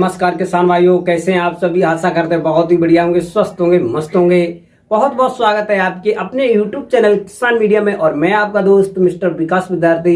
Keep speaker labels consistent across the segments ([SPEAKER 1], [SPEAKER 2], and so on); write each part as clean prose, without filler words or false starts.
[SPEAKER 1] नमस्कार किसान भाइयों, कैसे हैं आप सभी। आशा करते हैं बहुत ही बढ़िया होंगे, स्वस्थ होंगे, मस्त होंगे। बहुत बहुत स्वागत है आपके अपने YouTube चैनल किसान मीडिया में। और मैं आपका दोस्त मिस्टर विकास विद्यार्थी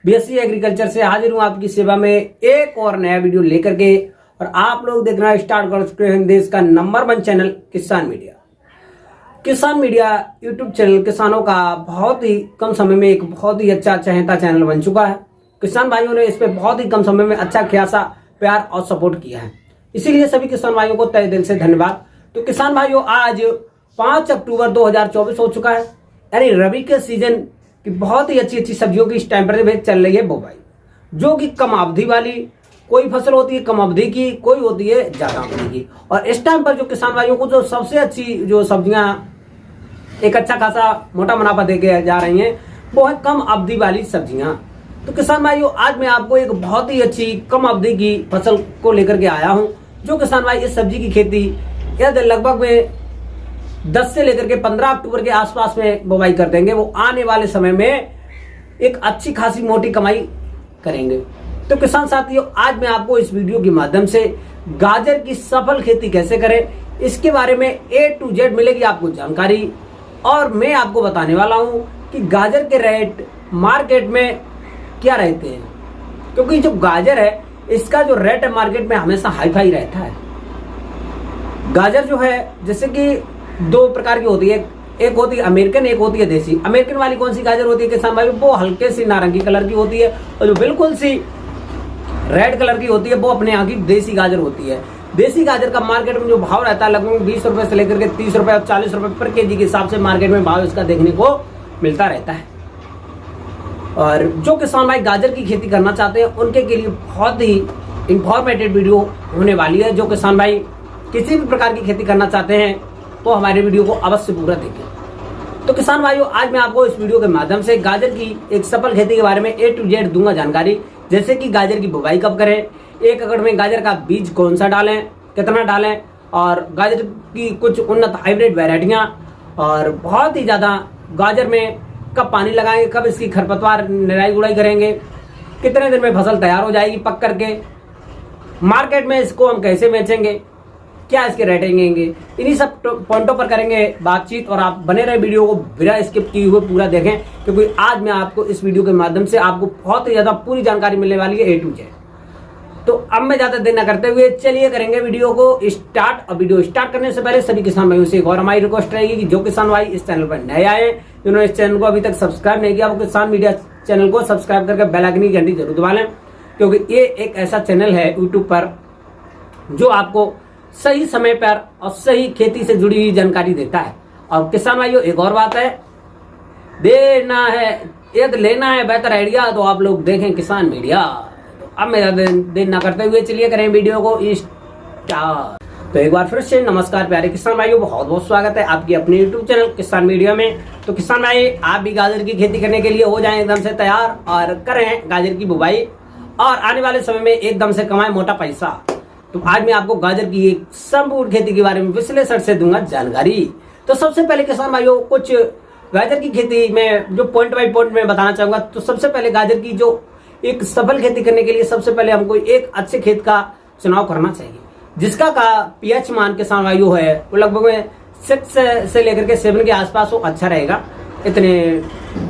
[SPEAKER 1] बीएससी एग्रीकल्चर से हाजिर हूं आपकी सेवा में एक और नया वीडियो लेकर के। और आप लोग देखना स्टार्ट कर चुके हैं देश का नंबर 1 चैनल किसान मीडिया। किसान मीडिया यूट्यूब चैनल किसानों का बहुत ही कम समय में एक बहुत ही अच्छा चहेता चैनल बन चुका है। किसान भाइयों ने इस पे बहुत ही कम समय में अच्छा खासा प्यार और सपोर्ट किया है, इसीलिए सभी किसान भाइयों को तहे दिल से धन्यवाद। तो किसान भाइयों, आज 5 अक्टूबर 2024 हो चुका है, यानी रबी के सीजन की बहुत ही अच्छी सब्जियों की इस टाइम पर चल रही है बुवाई, जो कि कम अवधि वाली कोई फसल होती है, कम अवधि की कोई होती है ज्यादा अवधि की। और इस टाइम पर जो किसान भाइयों को जो सबसे अच्छी जो सब्जियां एक अच्छा खासा मोटा मुनाफा देके जा रही हैं, वो है कम अवधि वाली सब्जियां। तो किसान भाइयों, आज मैं आपको एक बहुत ही अच्छी कम अवधि की फसल को लेकर के आया हूं, जो किसान भाई इस सब्जी की खेती लगभग में 10 से लेकर के 15 अक्टूबर के आसपास में बुवाई कर देंगे। वो आने वाले समय में एक अच्छी खासी मोटी कमाई करेंगे। तो किसान साथियों, आज मैं आपको इस वीडियो के माध्यम से गाजर की सफल खेती कैसे करें, इसके बारे में A to Z मिलेगी आपको जानकारी। और मैं आपको बताने वाला हूं कि गाजर के रेट मार्केट में क्या रहते हैं, क्योंकि जो गाजर है इसका जो रेट है मार्केट में हमेशा हाई फाई रहता है। गाजर जो है जैसे कि 2 प्रकार की होती है, एक होती है अमेरिकन, एक होती है देसी। अमेरिकन वाली कौन सी गाजर होती है किसान भाई, वो हल्के सी नारंगी कलर की होती है, और जो बिल्कुल सी रेड कलर की होती है वो अपने यहाँ की देसी गाजर होती है। देसी गाजर का मार्केट में जो भाव रहता है लगभग 20 रुपए से लेकर के 30 रुपए और 40 रुपए पर केजी के हिसाब से मार्केट में भाव इसका देखने को मिलता रहता है। और जो किसान भाई गाजर की खेती करना चाहते हैं उनके के लिए बहुत ही इंफॉर्मेटिव वीडियो होने वाली है। जो किसान भाई किसी भी प्रकार की खेती करना चाहते हैं वो हमारे वीडियो को अवश्य पूरा देखें। तो किसान भाइयों, आज मैं आपको इस वीडियो के माध्यम से गाजर की एक सफल खेती के बारे में A to Z दूंगा जानकारी। जैसे कि गाजर की बुवाई कब करें, 1 एकड़ में गाजर का बीज कौन सा डालें, कितना डालें, और गाजर की कुछ उन्नत हाइब्रिड वैरायटियां, और बहुत ही ज्यादा गाजर में कब पानी लगाएंगे, कब इसकी खरपतवार निराई गुड़ाई करेंगे, कितने दिन में फसल तैयार हो जाएगी पक करके, मार्केट में इसको हम कैसे बेचेंगे, क्या इसके रेट रहेंगे, इन्हीं सब पॉइंटों पर करेंगे बातचीत। और आप बने रहे वीडियो को बिना स्किप किए हुए पूरा देखें, क्योंकि आज मैं आपको इस वीडियो के माध्यम से आपको बहुत ही ज्यादा पूरी जानकारी मिलने वाली है A to Z। तो अब मैं ज्यादा देर न करते हुए चलिए करेंगे वीडियो को स्टार्ट। और वीडियो स्टार्ट करने से पहले सभी किसान भाइयों से एक और हमारी रिक्वेस्ट रहेगी कि जो किसान भाई इस चैनल पर नए आए, जिन्होंने इस चैनल को अभी तक सब्सक्राइब नहीं किया, वो किसान मीडिया चैनल को सब्सक्राइब करके बेल आइकन की घंटी जरूर दबा लें, क्योंकि ये एक ऐसा चैनल है यूट्यूब पर जो आपको सही समय पर और सही खेती से जुड़ी हुई जानकारी देता है। और किसान भाइयों, एक और बात है, देना है यदि लेना है बेहतर आइडिया तो आप लोग देखें किसान मीडिया। अब मैं देर ना करते हुए चलिए करें वीडियो को स्टार्ट। तो एक बार फिर से नमस्कार प्यारे किसान भाइयों, बहुत बहुत स्वागत है आपके अपने यूट्यूब चैनल किसान मीडिया में। तो किसान भाई, आप भी गाजर की खेती करने के लिए हो जाएं एकदम से तैयार और करें गाजर की बुवाई, और आने वाले समय में एकदम से कमाएं मोटा पैसा। तो आज मैं आपको गाजर की एक संपूर्ण खेती के बारे में विश्लेषण से दूंगा जानकारी। तो सबसे पहले किसान भाइयों, कुछ गाजर की खेती में जो पॉइंट बाई पॉइंट में बताना चाहूंगा। तो सबसे पहले गाजर की जो एक सफल खेती करने के लिए सबसे पहले हमको एक अच्छे खेत का चुनाव करना चाहिए, जिसका का pH मान किसान भाइयों है वो लगभग में 6 से लेकर के 7 के आसपास वो अच्छा रहेगा इतने,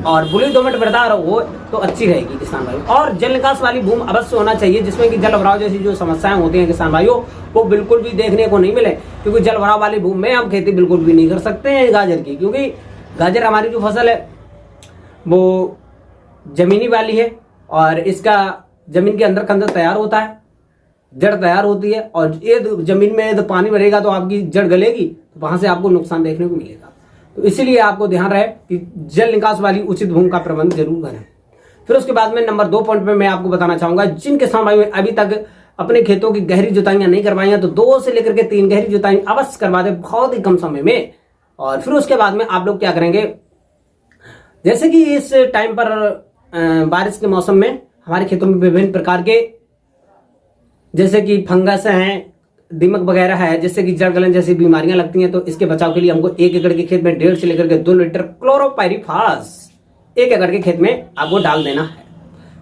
[SPEAKER 1] और बुली दोमट मृदा हो तो अच्छी रहेगी किसान भाइयों। और जल निकास वाली भूमि अवश्य होना चाहिए, जिसमें कि जल भराव जैसी जो समस्याएं होती हैं किसान भाइयों वो बिल्कुल भी देखने को नहीं मिले, क्योंकि जल भराव वाली भूमि में हम खेती बिल्कुल भी नहीं कर सकते हैं गाजर की, क्योंकि गाजर हमारी जो फसल है वो जमीनी वाली है, और इसका जमीन के अंदर खंदर तैयार होता है, जड़ तैयार होती है, और ये जमीन में यदि पानी भरेगा तो आपकी जड़ गलेगी, तो वहां से आपको नुकसान देखने को मिलेगा। तो इसीलिए आपको ध्यान रहे कि जल निकास वाली उचित भूमि का प्रबंध जरूर करें। फिर उसके बाद में नंबर 2 पॉइंट में मैं आपको बताना चाहूंगा, जिन किसान भाइयों ने अभी तक अपने खेतों की गहरी जुताइयां नहीं करवाई हैं, तो 2 से लेकर के 3 गहरी जुताई अवश्य करवा दे बहुत ही कम समय में। और फिर उसके बाद में आप लोग क्या करेंगे, जैसे कि इस टाइम पर बारिश के मौसम में हमारे खेतों में विभिन्न प्रकार के जैसे कि फंगस हैं, दीमक वगैरह है, जैसे कि जड़ गलन जैसी बीमारियां लगती हैं। तो इसके बचाव के लिए हमको 1 एकड़ के खेत में 1.5 से लेकर के 2 लीटर क्लोरोपाइरीफास 1 एकड़ के खेत में आपको डाल देना है।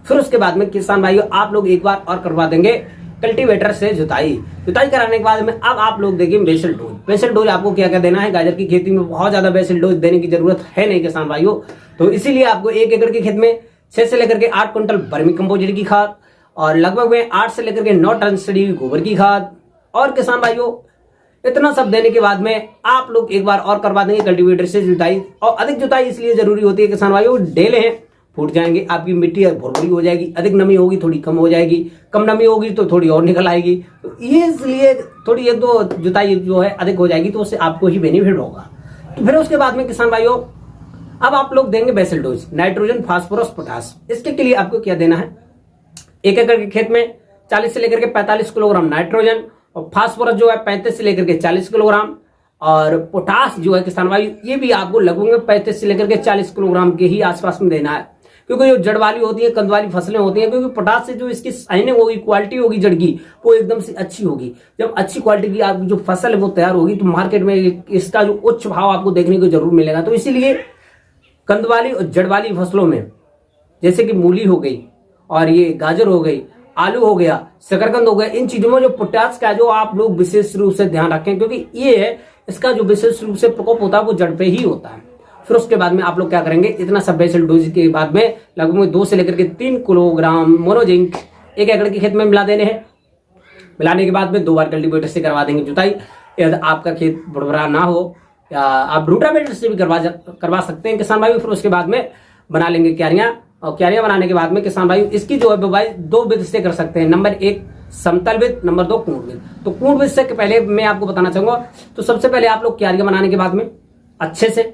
[SPEAKER 1] फिर उसके बाद में किसान भाइयों, आप लोग एक बार और करवा देंगे कल्टीवेटर से जुताई कराने के बाद में अब आप लोग देखिए बेसल डोज आपको क्या क्या देना है। गाजर की खेती में बहुत ज्यादा बेसल डोज देने की जरूरत है नहीं किसान भाइयों, तो इसीलिए आपको 1 एकड़ के खेत में 6 से लेकर के 8 क्विंटल वर्मी कंपोजिट की खाद और लगभग में 8 से लेकर के 9 टन सड़ी हुई गोबर की खाद और किसान भाइयों इतना सब देने के बाद में आप लोग एक बार और करवा देंगे कल्टीवेटर से जुताई। और अधिक जुताई इसलिए जरूरी होती है किसान भाइयों, डेले हैं फूट जाएंगे, आपकी मिट्टी भुरभुरी हो जाएगी, अधिक नमी होगी थोड़ी कम हो जाएगी, कम नमी होगी तो थोड़ी और निकल आएगी, तो ये इसलिए थोड़ी 1-2 जुताई जो है अधिक हो जाएगी तो उससे आपको ही बेनिफिट होगा। तो फिर उसके बाद में किसान भाइयों अब आप लोग देंगे basal dose nitrogen, phosphorus, potash. इसके लिए आपको क्या देना है, 1 एकड़ के खेत में 40 से लेकर के 45 किलोग्राम नाइट्रोजन और फास्फोरस जो है 35 से लेकर के 40 किलोग्राम और पोटास जो है किसान भाई ये भी आपको लगभग 35 से लेकर के 40 किलोग्राम के ही आसपास में देना है। क्योंकि जो जड़ वाली होती है, कंद वाली फसलें होती हैं, क्योंकि पोटास से जो इसकी शाइनिंग होगी, क्वालिटी होगी जड़ की, वो एकदम से अच्छी होगी। जब अच्छी क्वालिटी की आपकी जो फसल है वो तैयार होगी तो मार्केट में इसका जो उच्च भाव आपको देखने को जरूर मिलेगा। तो इसीलिए कंद वाली और जड़ वाली फसलों में जैसे कि मूली हो गई और ये गाजर हो गई, आलू हो गया, शकरकंद हो गया, इन चीजों में जो पोटास का जो आप लोग विशेष रूप से ध्यान रखें, क्योंकि ये है इसका जो विशेष रूप से प्रकोप होता है वो जड़ पे ही होता है। फिर उसके बाद में आप लोग क्या करेंगे, इतना सब बेसल डोज के बाद में लगभग 2 से लेकर के 3 किलोग्राम मोनोजिंक 1 एकड़ के खेत में मिला देने हैं। मिलाने के बाद में 2 बार कल्टीवेटर से करवा देंगे जुताई। यदि आपका खेत भुरभुरा ना हो या आप रूटावेटर से भी करवा सकते हैं किसान भाई। फिर उसके बाद में बना लेंगे क्यारियां और क्यारियां बनाने के बाद में किसान भाई इसकी जो है बुवाई 2 विधि से कर सकते हैं। नंबर 1 समतल विधि, नंबर 2 कूट विधि। तो कूट विधि से पहले मैं आपको बताना चाहूंगा, तो सबसे पहले आप लोग क्यारियां बनाने के बाद में अच्छे से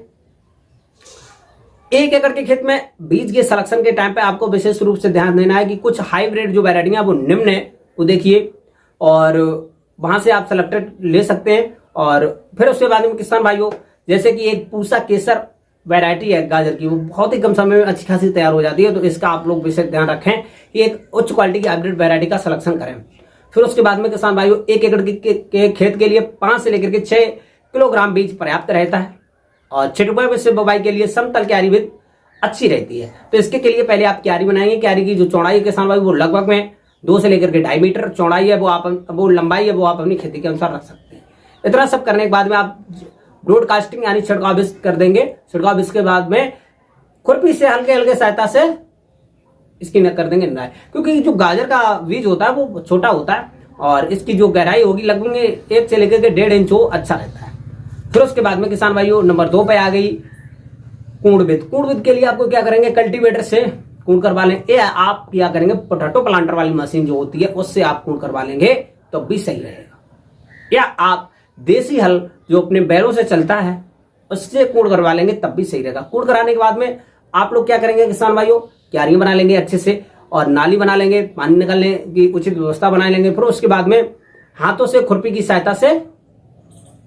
[SPEAKER 1] 1 एकड़ के खेत में बीज के सिलेक्शन के टाइम पे आपको विशेष रूप से ध्यान देना है कि कुछ हाइब्रिड जो वैरायटियां वो निम्न है वो देखिए और वहां से आप सेलेक्टेड ले सकते हैं। और फिर उसके बाद में किसान भाइयों जैसे कि एक पूसा केसर वैरायटी है गाजर की, वो बहुत ही कम समय में अच्छी खासी तैयार हो जाती है, तो इसका आप लोग विशेष ध्यान रखें कि एक उच्च क्वालिटी की हाइब्रिड वैरायटी का सिलेक्शन करें। फिर उसके बाद में किसान भाइयों 1 एकड़ के खेत के लिए 5 से लेकर के 6 किलोग्राम बीज पर्याप्त रहता है और छिटपुआ से बुवाई के लिए समतल क्यारी विधि अच्छी रहती है। तो इसके लिए पहले आप क्यारी बनाएंगे। क्यारी की जो चौड़ाई है किसान भाई वो लगभग में 2 से लेकर के 2.5 मीटर चौड़ाई है, वो लंबाई है वो आप अपनी खेती के अनुसार रख सकते हैं। इतना सब करने के बाद में आप ब्रॉडकास्टिंग यानी छिड़काव बीज कर देंगे। छिड़काव बीज के बाद में खुरपी से हल्के हल्के सहायता से इसकी न कर देंगे निराई, क्योंकि जो गाजर का बीज होता है वो छोटा होता है और इसकी जो गहराई होगी लगभग 1 से लेकर के 1.5 इंच हो अच्छा रहता है। फिर उसके बाद में किसान भाइयों नंबर 2 पे आ गई कूड़ विधि। कूड़ विधि के लिए आपको क्या करेंगे, कल्टीवेटर से कूड़ करवा लें या आप क्या करेंगे पोटैटो प्लांटर वाली मशीन जो होती है उससे आप कूड़ करवा लेंगे तो भी सही रहेगा, या आप देसी हल जो अपने बैलों से चलता है उससे कूड़ करवा लेंगे तब भी सही रहेगा। कूड़ कराने के बाद में आप लोग क्या करेंगे किसान भाइयों, क्यारी बना लेंगे अच्छे से और नाली बना लेंगे, पानी निकलने की उचित व्यवस्था बना लेंगे। फिर उसके बाद में हाथों से खुरपी की सहायता से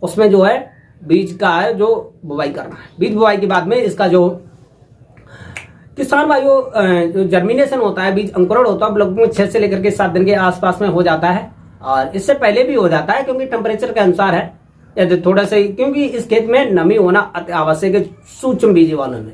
[SPEAKER 1] उसमें जो है बीज का है जो बुवाई करना है। बीज बुवाई के बाद में इसका जो किसान भाइयों जो जर्मिनेशन होता है, बीज अंकुरण होता है, लगभग 6 से लेकर के 7 दिन के आसपास में हो जाता है और इससे पहले भी हो जाता है क्योंकि टेम्परेचर के अनुसार है या थोड़ा सा, क्योंकि इस खेत में नमी होना अति आवश्यक है सूक्ष्म बीज वालों में।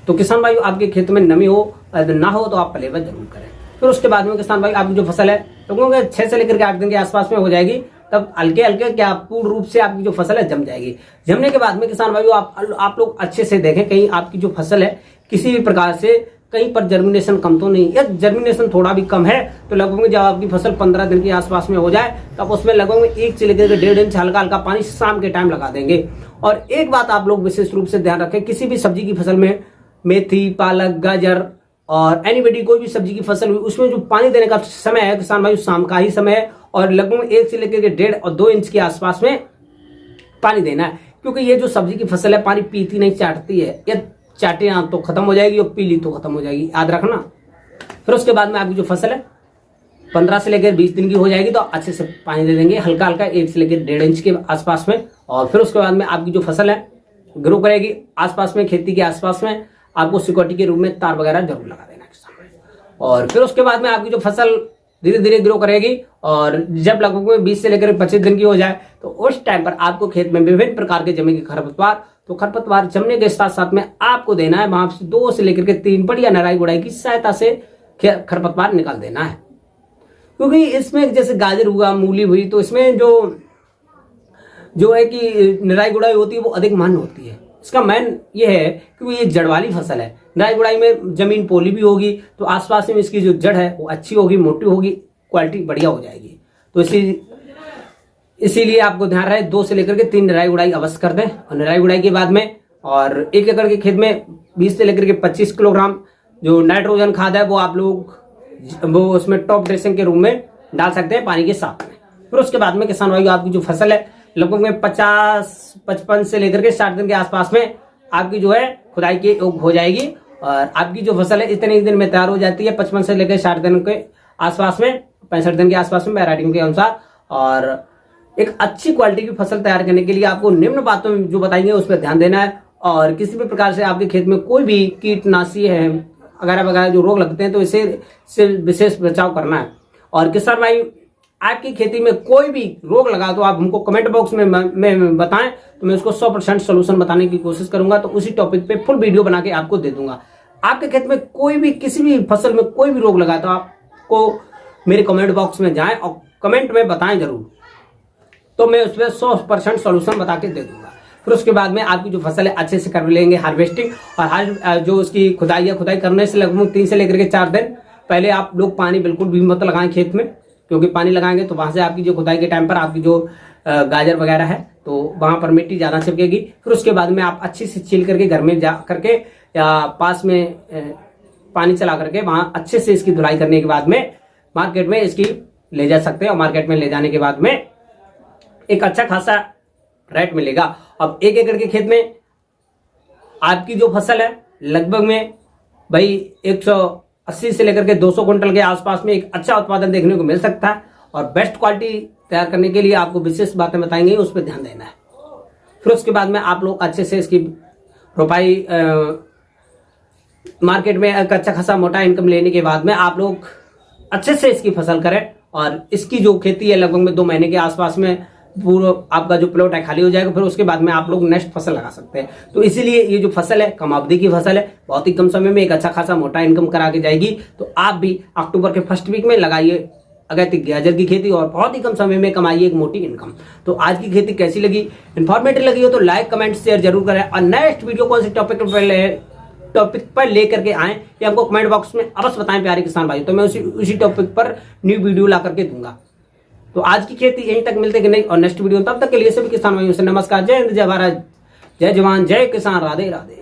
[SPEAKER 1] तो किसान भाई आपके खेत में नमी हो ना हो तो आप प्लेवर जरूर करें। फिर उसके बाद में किसान भाई आपकी जो फसल है लगभग 6 से लेकर के 8 दिन के आसपास में हो जाएगी, तब हल्के हल्के क्या पूर्ण रूप से आपकी जो फसल है जम जाएगी। जमने के बाद में किसान भाइयों आप लोग अच्छे से देखें कहीं आपकी जो फसल है किसी भी प्रकार से कहीं पर जर्मिनेशन कम तो नहीं, या जर्मिनेशन थोड़ा भी कम है तो लगभग जब आपकी फसल 15 दिन के आसपास में हो जाए तब उसमें लगभग 1 से लेकर 1.5 इंच हल्का हल्का पानी शाम के टाइम लगा देंगे। और एक बात आप लोग विशेष रूप से ध्यान रखें, किसी भी सब्जी की फसल में मेथी, पालक, गाजर और एनीबडी कोई भी सब्जी की फसल हुई उसमें जो पानी देने का समय है किसान भाई शाम का ही समय है और लगभग 1 से लेकर 1.5 और 2 इंच के आसपास में पानी देना है, क्योंकि ये जो सब्जी की फसल है पानी पीती नहीं चाटती है, या चाटे ना तो खत्म हो जाएगी और पीली तो खत्म हो जाएगी, याद रखना। फिर उसके बाद में आपकी जो फसल है 15 से लेकर 20 दिन की हो जाएगी तो अच्छे से पानी दे देंगे हल्का हल्का 1 से लेकर 1.5 इंच के आसपास में। और फिर उसके बाद में आपकी जो फसल है ग्रो करेगी, आसपास में खेती के आसपास में आपको सिक्योरिटी के रूप में तार वगैरह जरूर लगा देना किसान। और फिर उसके बाद में आपकी जो फसल धीरे धीरे ग्रो करेगी और जब लगभग 20 से लेकर 25 दिन की हो जाए तो उस टाइम पर आपको खेत में विभिन्न प्रकार के जमेंगे खरपतवार। तो खरपतवार जमने के साथ साथ में आपको देना है वहां से 2 से लेकर के 3 बढ़िया नराई गुड़ाई की सहायता से खरपतवार निकाल देना है, क्योंकि इसमें जैसे गाजर हुआ, मूली हुई, तो इसमें जो है कि निराई गुड़ाई होती है वो अधिक मान्य होती है। इसका मेन ये है कि ये जड़ वाली फसल है। निराई गुड़ाई में जमीन पोली भी होगी तो आसपास में इसकी जो जड़ है वो अच्छी होगी, मोटी होगी, क्वालिटी बढ़िया हो जाएगी। तो इसीलिए आपको ध्यान रहे 2 से लेकर के 3 निराई गुड़ाई अवश्य कर दें। और निराई गुड़ाई के बाद में और 1 एकड़ के खेत में 20 से लेकर के 25 किलोग्राम जो नाइट्रोजन खाद है वो आप लोग वो उसमें टॉप ड्रेसिंग के रूप में डाल सकते हैं पानी के साथ में। फिर उसके बाद में किसान भाई आपकी जो फसल है लगभग में 55 से लेकर के 60 दिन के आसपास में आपकी जो है खुदाई की हो जाएगी और आपकी जो फसल है इतने ही दिन में तैयार हो जाती है। 55 से लेकर 60 दिन के आसपास में, 65 दिन के आसपास में वैरायटी के अनुसार। और एक अच्छी क्वालिटी की फसल तैयार करने के लिए आपको निम्न बातों में जो बताएंगे उस पर ध्यान देना है। और किसी भी प्रकार से आपके खेत में कोई भी कीटनाशी है वगैरह वगैरह जो रोग लगते हैं तो इसे विशेष बचाव करना है। और किसान भाई आपकी खेती में कोई भी रोग लगा तो आप हमको कमेंट बॉक्स में बताएं तो मैं उसको 100% सोल्यूशन बताने की कोशिश करूंगा। तो उसी टॉपिक पे फुल वीडियो बना के आपको दे दूंगा। आपके खेत में कोई भी किसी भी फसल में कोई भी रोग लगा तो आपको मेरे कमेंट बॉक्स में जाएं और कमेंट में बताएं जरूर, तो मैं उस पर 100% सोल्यूशन बता के दे दूंगा। फिर उसके बाद में आपकी जो फसल है अच्छे से कर लेंगे हार्वेस्टिंग। और जो उसकी खुदाई करने से लगभग 3 से लेकर के 4 दिन पहले आप लोग पानी बिल्कुल भी मत लगाएं खेत में, क्योंकि पानी लगाएंगे तो वहां से आपकी जो खुदाई के टाइम पर आपकी जो गाजर वगैरह है तो वहां पर मिट्टी ज्यादा चिपकेगी। फिर उसके बाद में आप अच्छे से छील करके घर में जा करके या पास में पानी चला करके वहां अच्छे से इसकी धुलाई करने के बाद में मार्केट में इसकी ले जा सकते हैं। और मार्केट में ले जाने के बाद में एक अच्छा खासा रेट मिलेगा। अब 1 एकड़ के खेत में आपकी जो फसल है लगभग में भाई 180 से लेकर के 200 क्विंटल के आसपास में एक अच्छा उत्पादन देखने को मिल सकता है। और बेस्ट क्वालिटी तैयार करने के लिए आपको विशेष बातें बताएंगे, उस पर ध्यान देना है। फिर उसके बाद में आप लोग अच्छे से इसकी रोपाई मार्केट में एक अच्छा खासा मोटा इनकम लेने के बाद में आप लोग अच्छे से इसकी फसल करें। और इसकी जो खेती है लगभग में 2 महीने के आसपास में पूरा आपका जो प्लॉट है खाली हो जाएगा। फिर उसके बाद में आप लोग नेक्स्ट फसल लगा सकते हैं। तो इसीलिए ये जो फसल है कम अवधि की फसल है, बहुत ही कम समय में एक अच्छा खासा मोटा इनकम करा के जाएगी। तो आप भी अक्टूबर के फर्स्ट वीक में लगाइए अगैतिक गाजर की खेती और बहुत ही कम समय में कमाइए एक मोटी इनकम। तो आज की खेती कैसी लगी, इन्फॉर्मेटिव लगी हो तो लाइक कमेंट शेयर जरूर करें। और नेक्स्ट वीडियो कौन से टॉपिक पर लेकर के आए ये हमको कमेंट बॉक्स में अवश्य बताएं प्यारे किसान भाई, तो मैं उसी टॉपिक पर न्यू वीडियो ला करके दूंगा। तो आज की खेती यहीं तक, मिलते कि नहीं और नेक्स्ट वीडियो, तब तक के लिए सभी किसान भाइयों से नमस्कार। जय हिंद, जय भारत, जय जवान, जय किसान, राधे राधे।